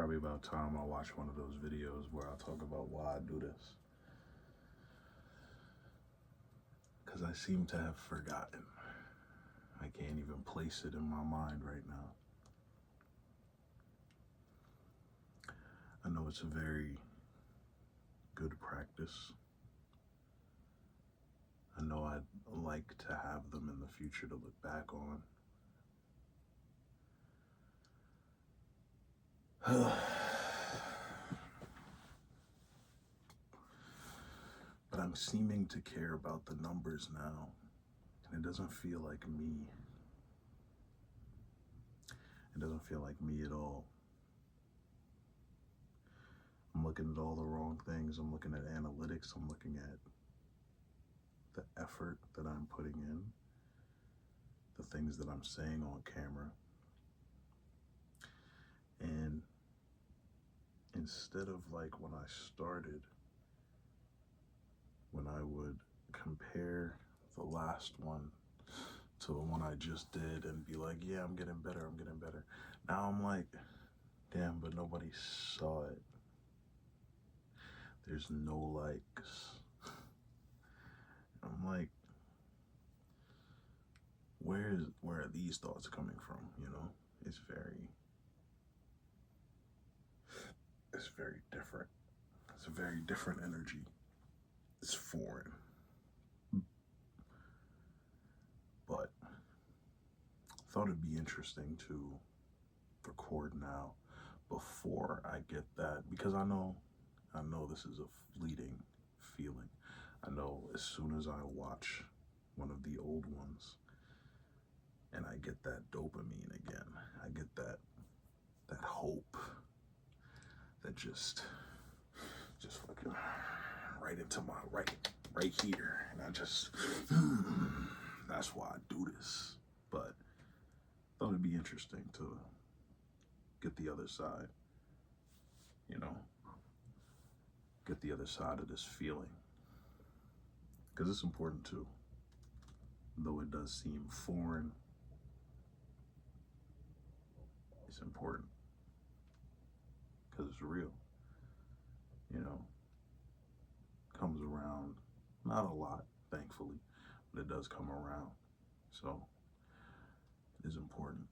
Probably about time I watch one of those videos where I talk about why I do this. Because I seem to have forgotten. I can't even place it in my mind right now. I know it's a very good practice. I know I'd like to have them in the future to look back on. But I'm seeming to care about the numbers now, and it doesn't feel like me. It doesn't feel like me at all. I'm looking at all the wrong things. I'm looking at analytics. I'm looking at the effort that I'm putting in, the things that I'm saying on camera. And instead of like when I started, when I would compare the last one to the one I just did and be like, yeah, I'm getting better, I'm getting better. Now I'm like, damn, but nobody saw it. There's no likes. I'm like, where are these thoughts coming from? You know, it's very different. It's a very different energy. It's foreign. But I thought it'd be interesting to record now before I get that, because I know this is a fleeting feeling. I know as soon as I watch one of the old ones and I get that dopamine again, I get that hope that just fucking right into my right here, and I just that's why I do this. But I thought it'd be interesting to get the other side, you know, get the other side of this feeling, because it's important too. Though it does seem foreign, it's important because it's real. You know, comes around, not a lot, thankfully, but it does come around. So it is important.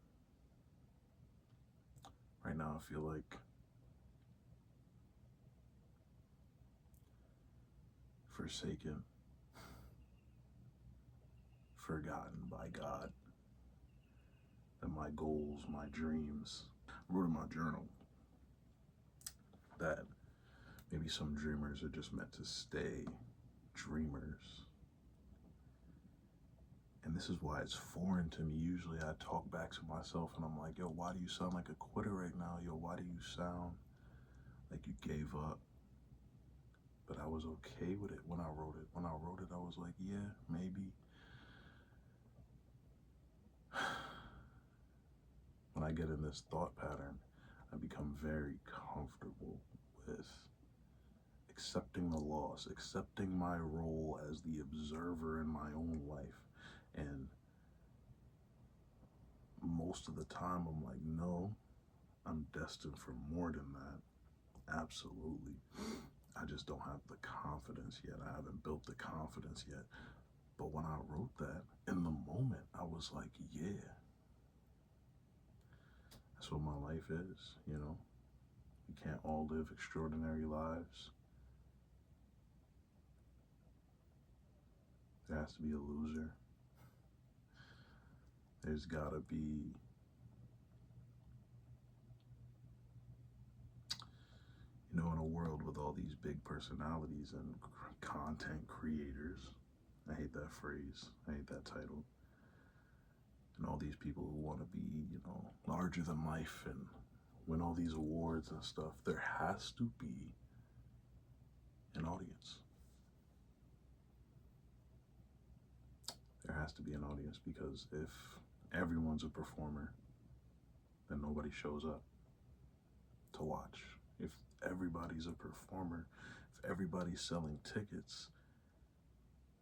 Right now, I feel like forsaken, forgotten by God, that my goals, my dreams, I wrote in my journal that maybe some dreamers are just meant to stay dreamers. And this is why it's foreign to me. Usually I talk back to myself and I'm like, yo, why do you sound like a quitter right now? Yo, why do you sound like you gave up? But I was okay with it when I wrote it. When I wrote it, I was like, yeah, maybe. When I get in this thought pattern, I become very comfortable with accepting the loss, accepting my role as the observer in my own life. And most of the time I'm like, no, I'm destined for more than that. Absolutely. I just don't have the confidence yet. I haven't built the confidence yet. But when I wrote that, in the moment, I was like, yeah, that's what my life is, you know? We can't all live extraordinary lives. There has to be a loser. There's gotta be, you know, in a world with all these big personalities and content creators, I hate that phrase, I hate that title, and all these people who want to be, you know, larger than life and win all these awards and stuff, there has to be an audience. There has to be an audience, because if everyone's a performer, then nobody shows up to watch. If everybody's a performer, if everybody's selling tickets,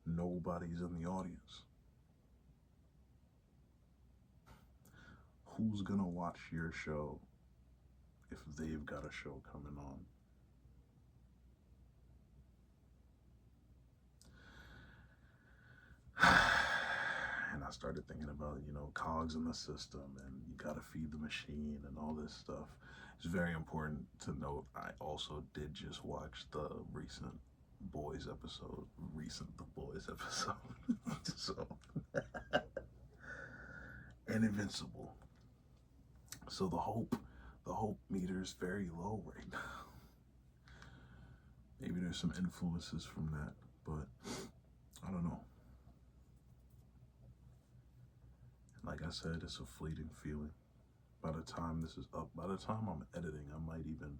nobody's in the audience. Who's gonna watch your show if they've got a show coming on. And I started thinking about, cogs in the system, and you got to feed the machine and all this stuff. It's very important to note, I also did just watch the recent The Boys episode. So, and Invincible. So the hope meter is very low right now. Maybe there's some influences from that, but I don't know. Like I said, it's a fleeting feeling. By the time this is up, by the time I'm editing, I might even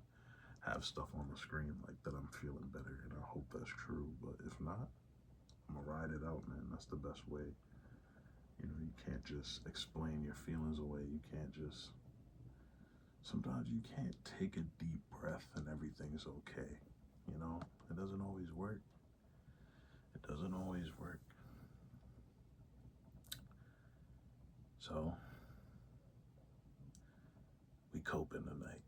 have stuff on the screen like that I'm feeling better, and I hope that's true. But if not, I'm gonna ride it out, man. That's the best way. You can't just explain your feelings away. You can't just, sometimes you can't take a deep breath and everything's okay. It doesn't always work. It doesn't always work. So, we coping tonight.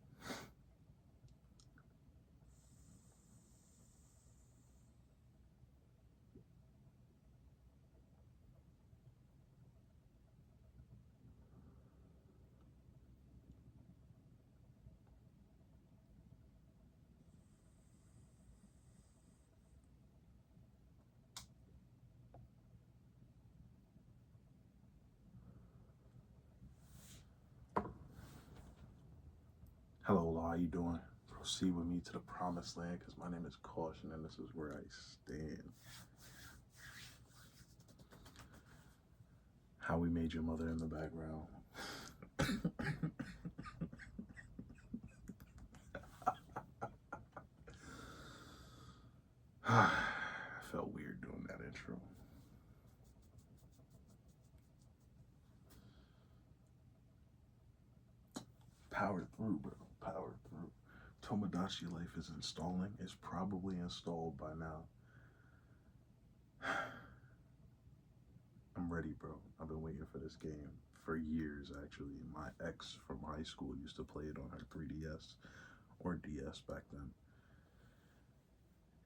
Hello, how you doing? Proceed with me to the promised land, because my name is Caution, and this is where I stand. How We Made Your Mother in the background. I felt weird doing that intro. Power through, bro. Power through. Tomodachi Life is installing. It's probably installed by now. I'm ready, bro. I've been waiting for this game for years, actually. My ex from high school used to play it on her 3DS or DS back then.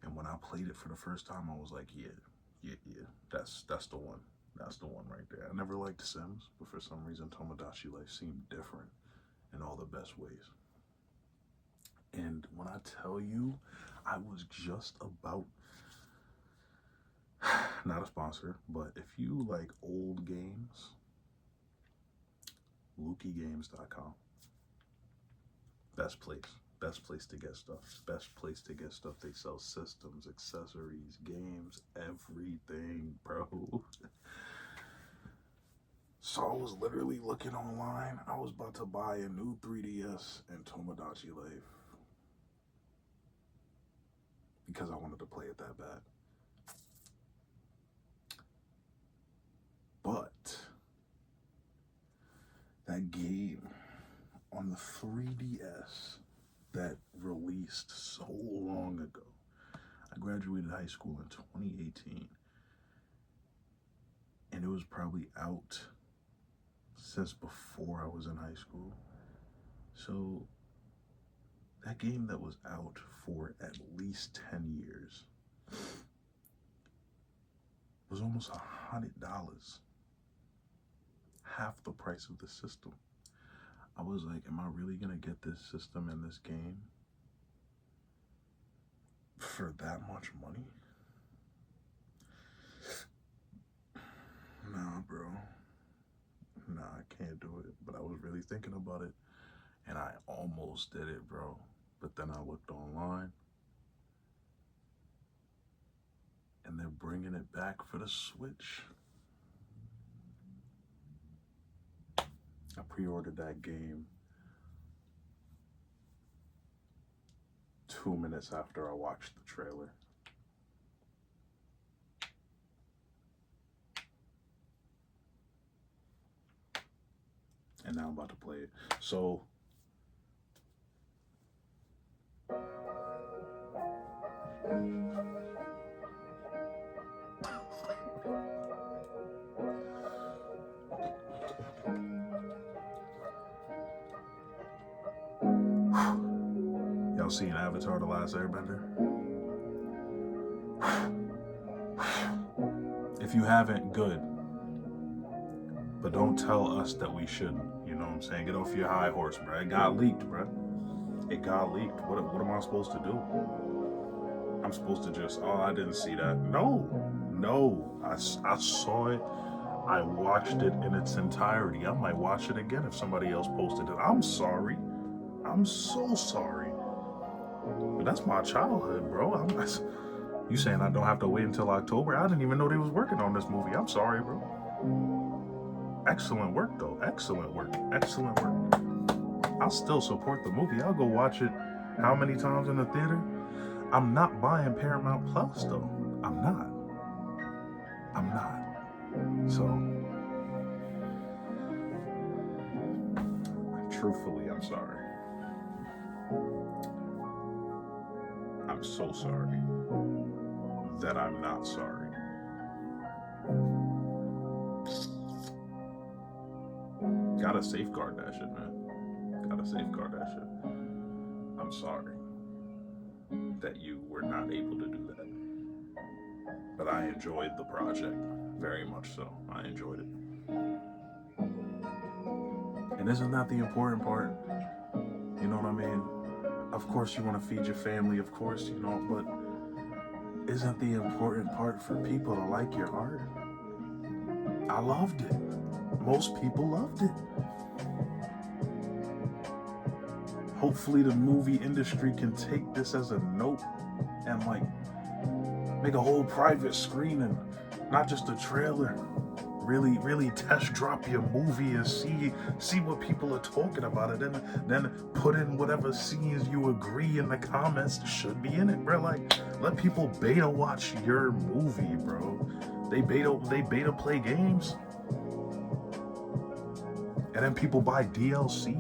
And when I played it for the first time, I was like, yeah, that's the one. That's the one right there. I never liked Sims, but for some reason, Tomodachi Life seemed different in all the best ways. And when I tell you, I was just about, not a sponsor, but if you like old games, LukieGames.com. Best place to get stuff. Best place to get stuff. They sell systems, accessories, games, everything, bro. So I was literally looking online. I was about to buy a new 3DS and Tomodachi Life because I wanted to play it that bad. But that game on the 3DS that released so long ago, I graduated high school in 2018, and it was probably out since before I was in high school. So that game that was out for at least 10 years was almost $100, half the price of the system. I was like, am I really gonna get this system and this game for that much money? Nah, bro. Nah, I can't do it. But I was really thinking about it, and I almost did it, bro. But then I looked online, and they're bringing it back for the Switch. I pre-ordered that game 2 minutes after I watched the trailer. And now I'm about to play it. So seen Avatar: The Last Airbender? If you haven't, good. But don't tell us that we shouldn't. You know what I'm saying? Get off your high horse, bro. It got leaked, bro. It got leaked. What am I supposed to do? I'm supposed to just, oh, I didn't see that. No. I saw it. I watched it in its entirety. I might watch it again if somebody else posted it. I'm sorry. I'm so sorry. But that's my childhood, bro. You saying I don't have to wait until October? I didn't even know they was working on this movie. I'm sorry, bro. Excellent work, though. Excellent work. I'll still support the movie. I'll go watch it how many times in the theater? I'm not buying Paramount Plus, though. I'm not. So, truthfully, I'm sorry. I'm so sorry that I'm not sorry. Gotta safeguard that shit, man. Gotta safeguard that shit. I'm sorry that you were not able to do that. But I enjoyed the project, very much so. I enjoyed it. And isn't that the important part? You know what I mean? Of course you want to feed your family, of course, you know, but isn't the important part for people to like your art? I loved it. Most people loved it. Hopefully the movie industry can take this as a note and like make a whole private screening, not just a trailer. Really test drop your movie and see what people are talking about it, and then put in whatever scenes you agree in the comments should be in it, bro. Like, let people beta watch your movie, bro. They beta play games, and then people buy DLC.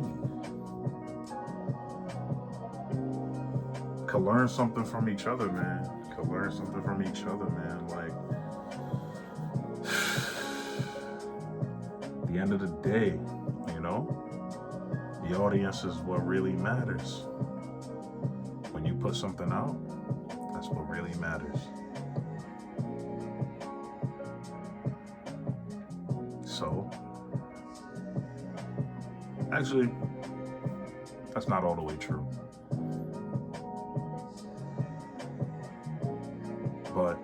Could learn something from each other, man. Like, at the end of the day, you know, the audience is what really matters. When you put something out, that's what really matters. So, actually, that's not all the way true. But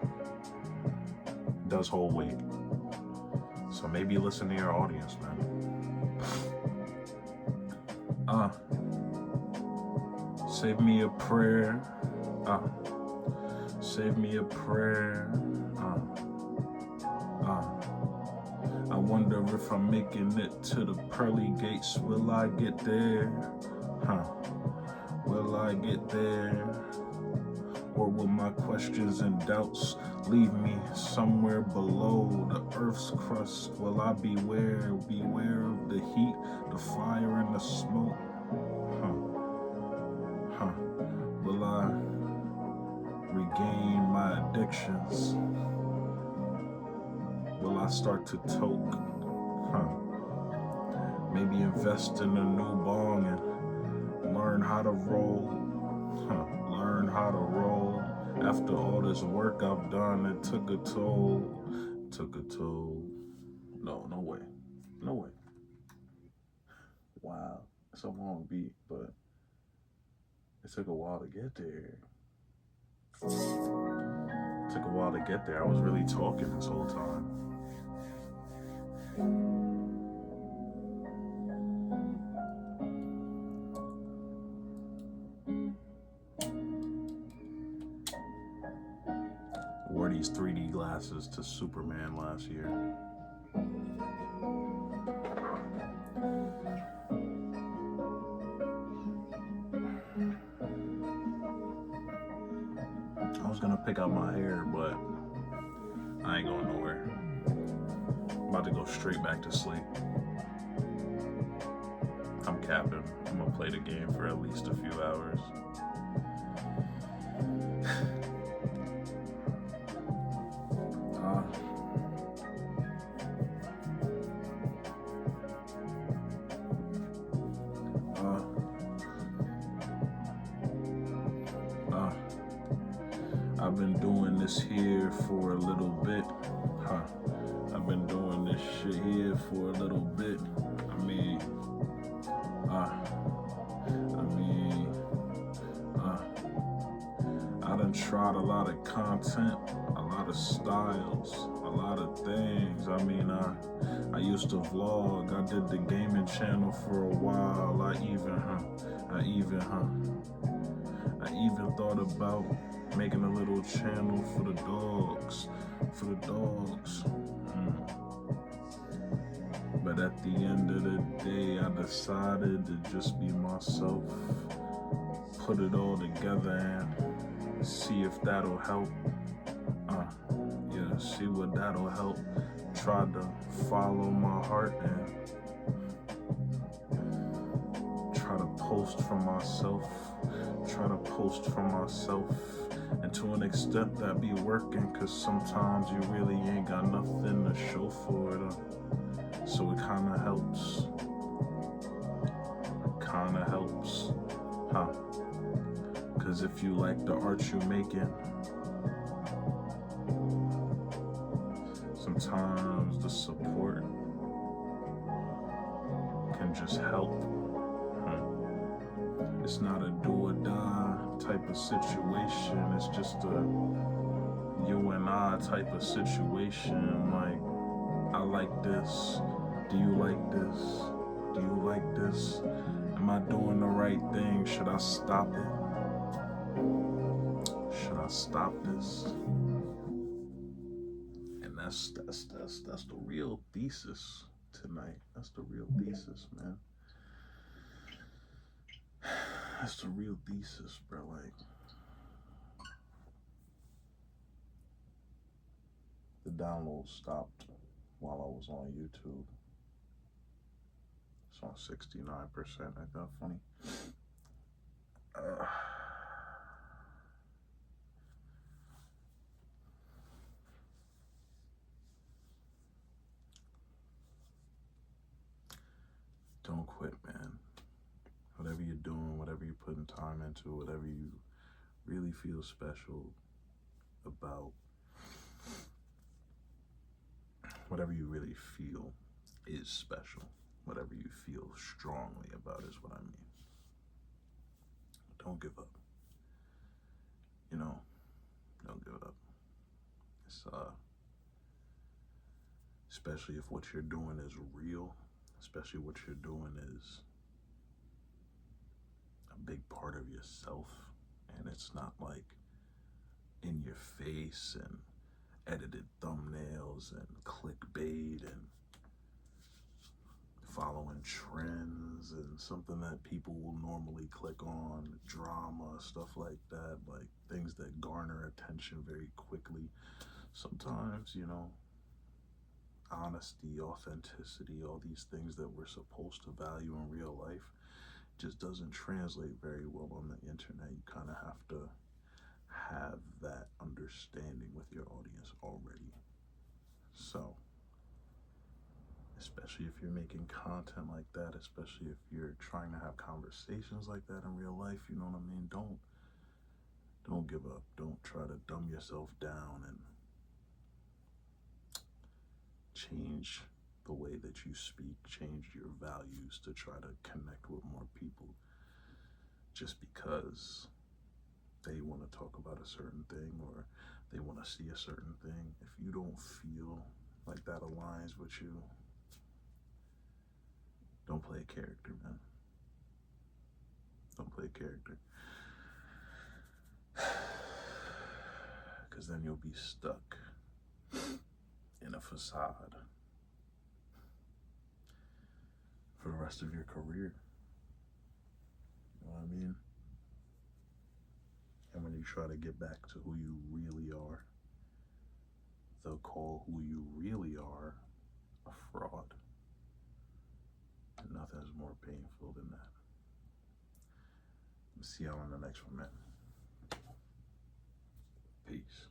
it does hold weight. So maybe listen to your audience, man. Save me a prayer. Save me a prayer. I wonder if I'm making it to the pearly gates. Will I get there? Will I get there? Or will my questions and doubts leave me somewhere below the earth's crust? Will I beware of the heat, the fire, and the smoke? Will I regain my addictions? Will I start to toke? Maybe invest in a new bong and learn how to roll. Learn how to roll. After all this work I've done, it took a toll. No way. Wow, it's a long beat, but it took a while to get there. I was really talking this whole time. Wore these 3D glasses to Superman last year. I was gonna pick out my hair, but I ain't going nowhere. I'm about to go straight back to sleep. I'm capping. I'm gonna play the game for at least a few hours. I've been doing this here for a little bit. Huh. I've been doing this shit here for a little bit. I mean, I done tried a lot of content, a lot of styles, a lot of things. I mean, I used to vlog. I did the gaming channel for a while. I even thought about making a little channel for the dogs. But at the end of the day, I decided to just be myself, put it all together and see if that'll help. See what that'll help. Try to follow my heart and try to post for myself. And to an extent that be working, cause sometimes you really ain't got nothing to show for it. So it kinda helps. Cause if you like the art you're making, sometimes the support can just help. It's not a do or die type of situation. It's just a you and I type of situation. Like, I like this. Do you like this? Do you like this? Am I doing the right thing? Should I stop it? Should I stop this? And that's the real thesis tonight. That's the real thesis, man. That's the real thesis, bro. Like, the download stopped while I was on YouTube. It's on 69%. Ain't that funny? Don't quit, man. Whatever you're doing, whatever you're putting time into, whatever you really feel special about, whatever you really feel is special. Whatever you feel strongly about is what I mean. Don't give up. Don't give up. It's especially if what you're doing is real, especially what you're doing is a big part of yourself, and it's not like in your face and edited thumbnails and clickbait and following trends and something that people will normally click on, drama, stuff like that, like things that garner attention very quickly. Sometimes, honesty, authenticity, all these things that we're supposed to value in real life just doesn't translate very well on the internet. You kind of have to have that understanding with your audience already. So, especially if you're making content like that, especially if you're trying to have conversations like that in real life, you know what I mean? Don't give up. Don't try to dumb yourself down and change the way that you speak, change your values to try to connect with more people just because they want to talk about a certain thing or they want to see a certain thing. If you don't feel like that aligns with you, don't play a character, man. Don't play a character. Because then you'll be stuck in a facade for the rest of your career. You know what I mean? And when you try to get back to who you really are, they'll call who you really are a fraud. And nothing is more painful than that. See y'all in the next one, man. Peace.